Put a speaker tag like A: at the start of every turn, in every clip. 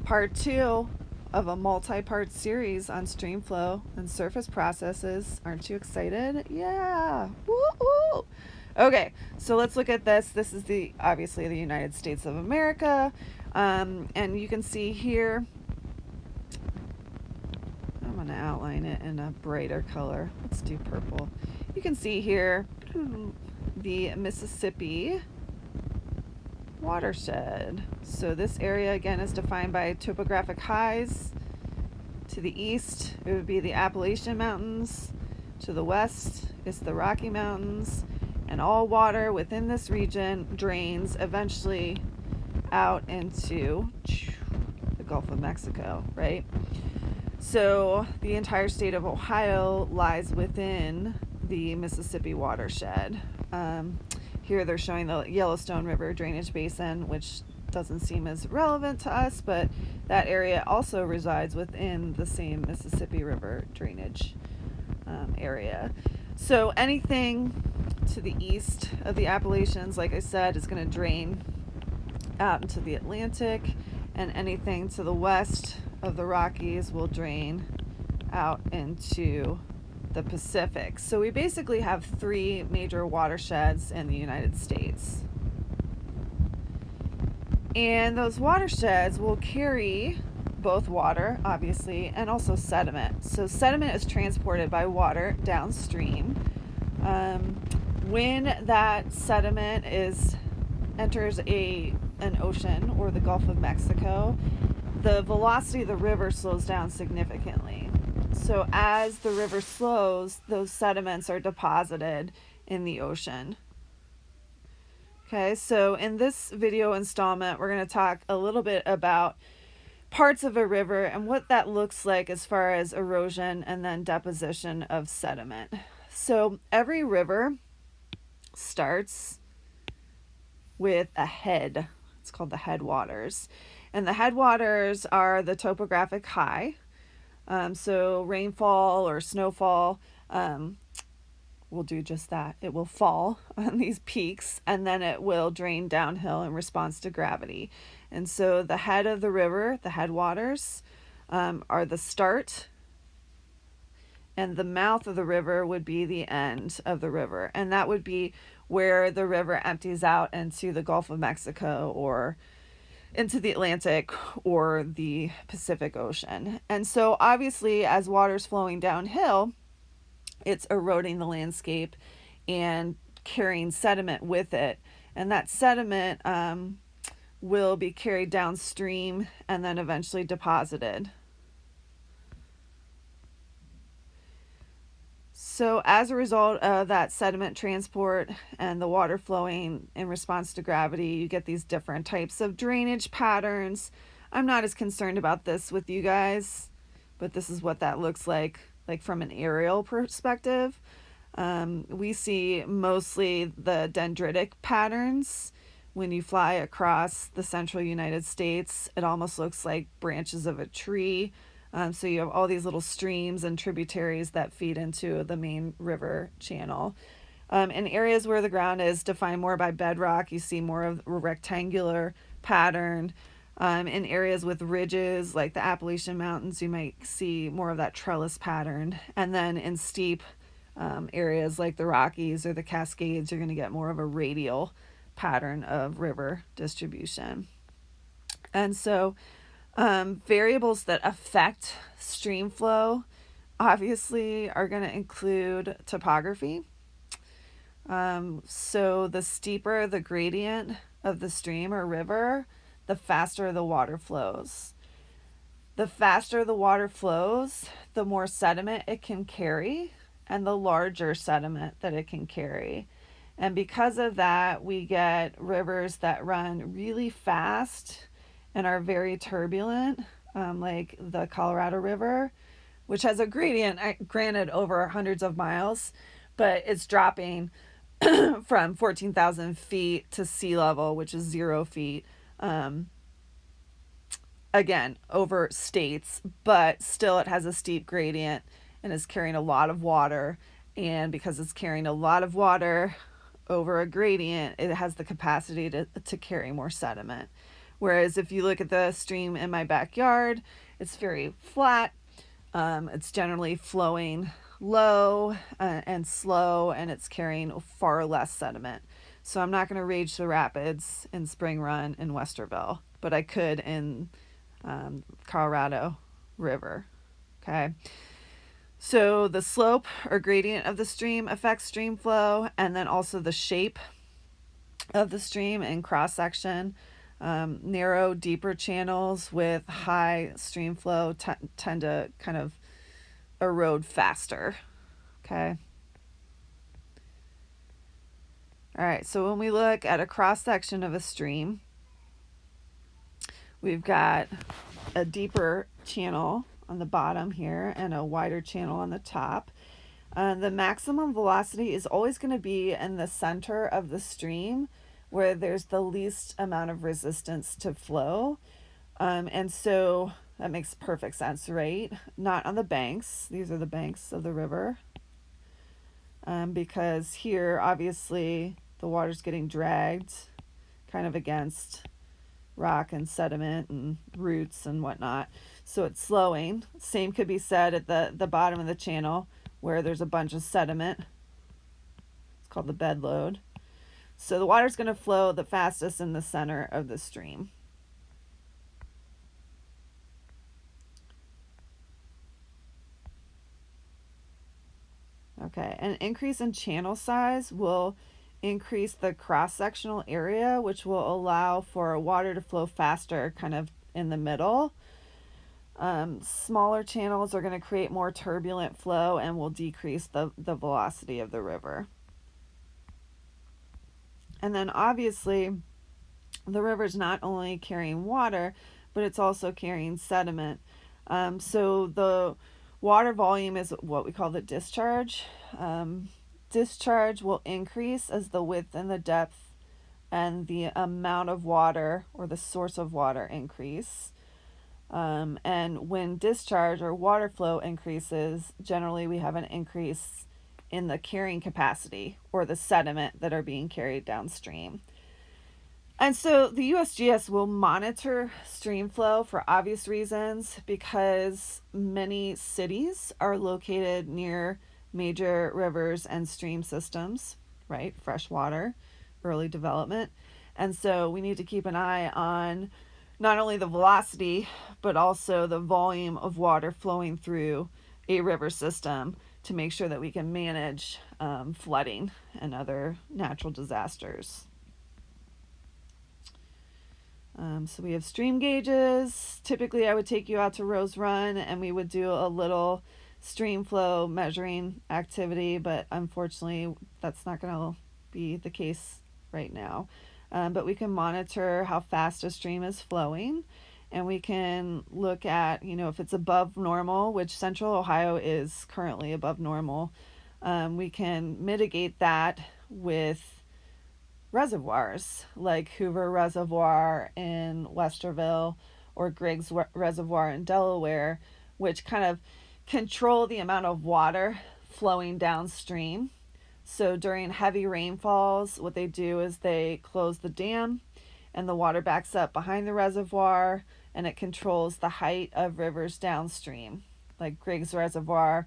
A: part 2 of a multi-part series on streamflow and surface processes. Aren't you excited? Yeah. Woo-hoo! Okay, so let's look at this. This is obviously the United States of America. And you can see here, I'm going to outline it in a brighter color. Let's do purple. You can see here the Mississippi watershed. So this area again is defined by topographic highs. To the east, it would be the Appalachian Mountains. To the west is the Rocky Mountains. And all water within this region drains eventually out into the Gulf of Mexico, right? So the entire state of Ohio lies within the Mississippi watershed. Here they're showing the Yellowstone River drainage basin, which doesn't seem as relevant to us, but that area also resides within the same Mississippi River drainage area. So anything to the east of the Appalachians, like I said, is going to drain out into the Atlantic, and anything to the west of the Rockies will drain out into the Pacific. So we basically have 3 major watersheds in the United States. And those watersheds will carry both water, obviously, and also sediment. So sediment is transported by water downstream. When that sediment enters an ocean or the Gulf of Mexico, the velocity of the river slows down significantly. So as the river slows, those sediments are deposited in the ocean. Okay, so in this video installment, we're going to talk a little bit about parts of a river and what that looks like as far as erosion and then deposition of sediment. So every river starts with a head. It's called the headwaters. And the headwaters are the topographic high. So rainfall or snowfall will do just that. It will fall on these peaks and then it will drain downhill in response to gravity. And so the head of the river, the headwaters, are the start, and the mouth of the river would be the end of the river. And that would be where the river empties out into the Gulf of Mexico or into the Atlantic or the Pacific Ocean. And so obviously as water's flowing downhill, it's eroding the landscape and carrying sediment with it. And that sediment will be carried downstream and then eventually deposited. So as a result of that sediment transport and the water flowing in response to gravity, you get these different types of drainage patterns. I'm not as concerned about this with you guys, but this is what that looks like from an aerial perspective. We see mostly the dendritic patterns. When you fly across the central United States, it almost looks like branches of a tree. So you have all these little streams and tributaries that feed into the main river channel. In areas where the ground is defined more by bedrock, you see more of a rectangular pattern. In areas with ridges like the Appalachian Mountains, you might see more of that trellis pattern. And then in steep areas like the Rockies or the Cascades, you're going to get more of a radial pattern of river distribution. And so variables that affect stream flow obviously are going to include topography. So the steeper the gradient of the stream or river, the faster the water flows. The faster the water flows, the more sediment it can carry and the larger sediment that it can carry. And because of that, we get rivers that run really fast and are very turbulent, like the Colorado River, which has a gradient, granted, over hundreds of miles, but it's dropping from 14,000 feet to sea level, which is 0 feet, again, over states, but still it has a steep gradient and is carrying a lot of water. And because it's carrying a lot of water over a gradient, it has the capacity to carry more sediment. Whereas if you look at the stream in my backyard, it's very flat. It's generally flowing low and slow, and it's carrying far less sediment. So I'm not going to rage the rapids in Spring Run in Westerville, but I could in Colorado River. Okay. So the slope or gradient of the stream affects stream flow, and then also the shape of the stream and cross section. Narrow, deeper channels with high stream flow tend to kind of erode faster. Okay. All right, so when we look at a cross section of a stream, we've got a deeper channel on the bottom here and a wider channel on the top. The maximum velocity is always going to be in the center of the stream where there's the least amount of resistance to flow. And so that makes perfect sense, right? Not on the banks. These are the banks of the river. Because here, obviously, the water's getting dragged kind of against rock and sediment and roots and whatnot. So it's slowing. Same could be said at the bottom of the channel where there's a bunch of sediment. It's called the bed load. So the water's going to flow the fastest in the center of the stream. Okay, an increase in channel size will increase the cross-sectional area, which will allow for water to flow faster kind of in the middle. Smaller channels are going to create more turbulent flow and will decrease the velocity of the river. And then obviously the river is not only carrying water, but it's also carrying sediment. So the water volume is what we call the discharge. Discharge will increase as the width and the depth and the amount of water or the source of water increase. And when discharge or water flow increases, generally we have an increase in the carrying capacity or the sediment that are being carried downstream. And so the USGS will monitor stream flow for obvious reasons because many cities are located near major rivers and stream systems, right? Freshwater, early development. And so we need to keep an eye on not only the velocity, but also the volume of water flowing through a river system to make sure that we can manage flooding and other natural disasters. So we have stream gauges. Typically I would take you out to Rose Run and we would do a little stream flow measuring activity, but unfortunately that's not going to be the case right now. But we can monitor how fast a stream is flowing, and we can look at, if it's above normal, which Central Ohio is currently above normal. We can mitigate that with reservoirs like Hoover Reservoir in Westerville or Griggs Reservoir in Delaware, which kind of control the amount of water flowing downstream. So during heavy rainfalls, what they do is they close the dam and the water backs up behind the reservoir, and it controls the height of rivers downstream. Like Griggs Reservoir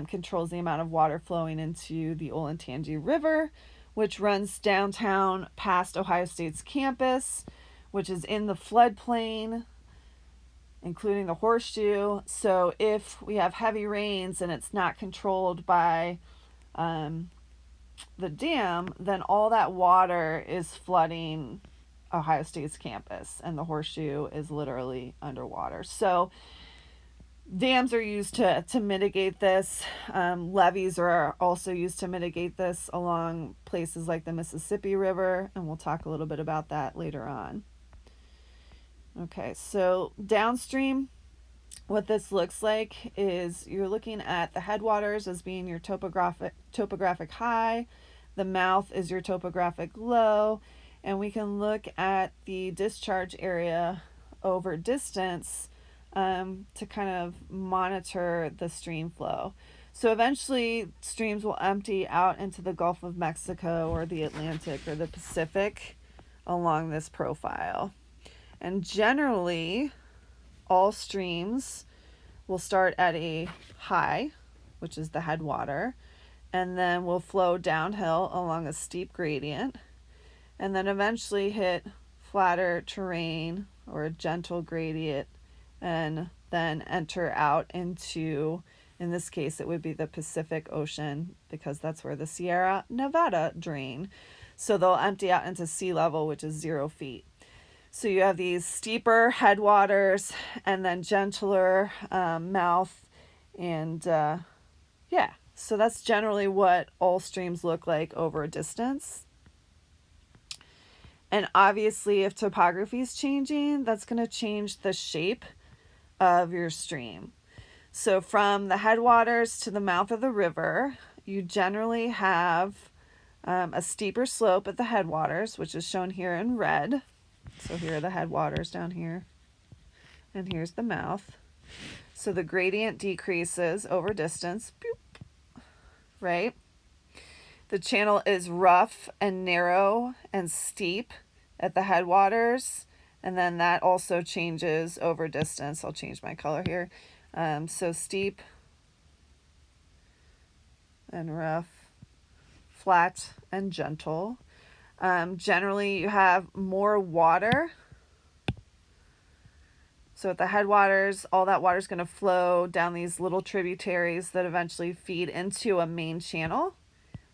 A: controls the amount of water flowing into the Olentangy River, which runs downtown past Ohio State's campus, which is in the floodplain, including the Horseshoe. So if we have heavy rains and it's not controlled by the dam, then all that water is flooding Ohio State's campus, and the Horseshoe is literally underwater. So dams are used to mitigate this. Levees are also used to mitigate this along places like the Mississippi River, and we'll talk a little bit about that later on. Okay, so downstream, what this looks like is you're looking at the headwaters as being your topographic high, the mouth is your topographic low, and we can look at the discharge area over distance to kind of monitor the stream flow. So eventually streams will empty out into the Gulf of Mexico or the Atlantic or the Pacific along this profile. And generally, all streams will start at a high, which is the headwater, and then will flow downhill along a steep gradient, and then eventually hit flatter terrain or a gentle gradient, and then enter out into, in this case, it would be the Pacific Ocean, because that's where the Sierra Nevada drain. So they'll empty out into sea level, which is 0 feet. So you have these steeper headwaters and then gentler mouth. And yeah, so that's generally what all streams look like over a distance. And obviously, if topography is changing, that's going to change the shape of your stream. So from the headwaters to the mouth of the river, you generally have a steeper slope at the headwaters, which is shown here in red. So here are the headwaters down here, and here's the mouth. So the gradient decreases over distance, right? The channel is rough and narrow and steep at the headwaters, and then that also changes over distance. I'll change my color here. So steep and rough, flat and gentle. Generally, you have more water. So at the headwaters, all that water is going to flow down these little tributaries that eventually feed into a main channel.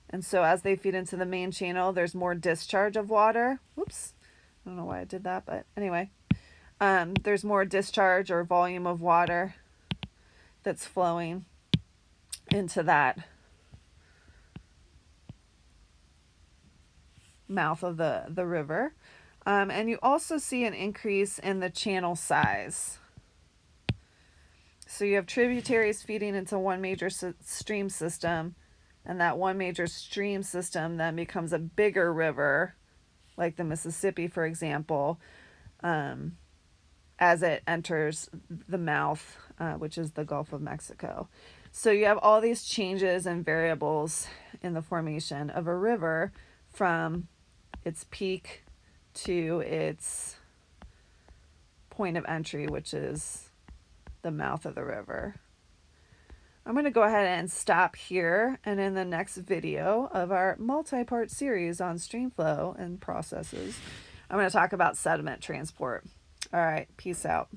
A: And so as they feed into the main channel, there's more discharge of water. Whoops. I don't know why I did that, but anyway. There's more discharge or volume of water that's flowing into that mouth of the river. And you also see an increase in the channel size. So you have tributaries feeding into one major stream system, and that one major stream system then becomes a bigger river, like the Mississippi, for example, as it enters the mouth, which is the Gulf of Mexico. So you have all these changes and variables in the formation of a river from its peak to its point of entry, which is the mouth of the river. I'm going to go ahead and stop here, and in the next video of our multi-part series on stream flow and processes, I'm going to talk about sediment transport. All right, peace out.